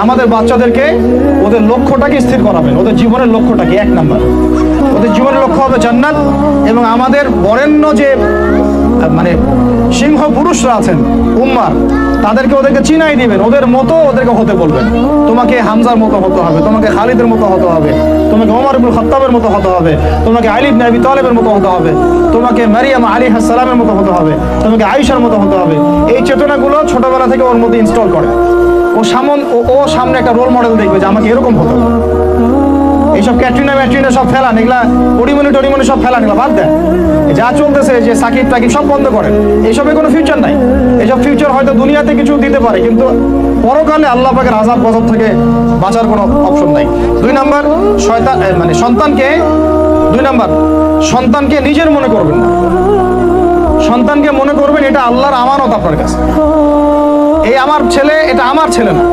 আমাদের বাচ্চাদেরকে ওদের লক্ষ্যটাকে স্থির করাবেন, ওদের জীবনের লক্ষ্যটাকে। 1 নাম্বার, ওদের জীবনের লক্ষ্য হবে জান্নাত। এবং আমাদের বরেণ্য যে মানে সিংহ পুরুষরা আছেন উম্মার, ওদেরকে চিনাই দিবেন, ওদের মতো ওদেরকে হতে বলবেন। তোমাকে হামজার মতো হতে হবে, তোমাকে খালিদের মতো হতে হবে, তোমাকে ওমর ইবনে খাত্তাবের মতো হতে হবে, তোমাকে আলী ইবনে আবি তালেবের মতো হতে হবে, তোমাকে মারিয়াম আলাইহিস সালামের মতো হতে হবে, তোমাকে আয়েশার মতো হতে হবে। এই চেতনাগুলো ছোটবেলা থেকে ওর মধ্যে ইনস্টল করে। ও সামনে একটা রোল মডেল দেখবে যে আমাকে এরকম হতে হবে। এইসব ক্যাটরিনা সব ফেলান, এগুলা টরিমনি সব ফেলান, এগুলা বাদ দেন। যা চলতেছে যে সাকিব টাকিব সব বন্ধ করেন, এইসবে কোনো ফিউচার নাই। এইসব ফিউচার হয়তো দুনিয়াতে কিছু দিতে পারে, কিন্তু পরকালে আল্লাহ পাকের আযাব গজব থেকে বাঁচার কোনো অপশন নাই। 2 নাম্বার, সন্তানকে নিজের মনে করবেন না। সন্তানকে মনে করবেন এটা আল্লাহর আমানত আপনার কাছে। এই আমার ছেলে, এটা আমার ছেলে না,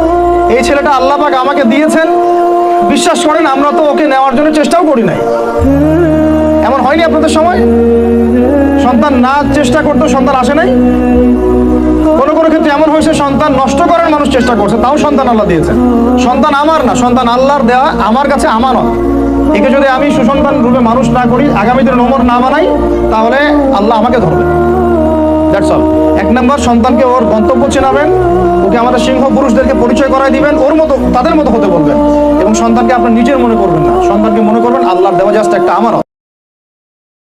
এই ছেলেটা আল্লাহ পাক আমাকে দিয়েছেন। বিশ্বাস করেন, আমরা তো ওকে নেওয়ার জন্য চেষ্টাও করি নাই। এমন হয়নি আপনাদের সময়? সন্তান না চেষ্টা করতো সন্তান আসে নাই? কোনো ক্ষেত্রে এমন হয়েছে সন্তান নষ্ট করার মানুষ চেষ্টা করছে, তাও সন্তান আল্লাহ দিয়েছেন। সন্তান আমার না, সন্তান আল্লাহর দেওয়া, আমার কাছে আমানত। একে যদি আমি সুসন্তান রূপে মানুষ না করি, আগামী দিনে ওমর না বানাই, তাহলে আল্লাহ আমাকে ধরবে। That's all. 1 নাম্বার, সন্তানকে ওর গন্তব্য চেনাবেন, ওকে আমাদের সিংহ পুরুষদেরকে পরিচয় করাই দিবেন, ওর মতো তাদের মতো হতে বলবেন। এবং সন্তানকে আপনার নিজের মনে করবেন না, সন্তানকে মনে করবেন আল্লাহর দেওয়া জাস্ট একটা আমানত।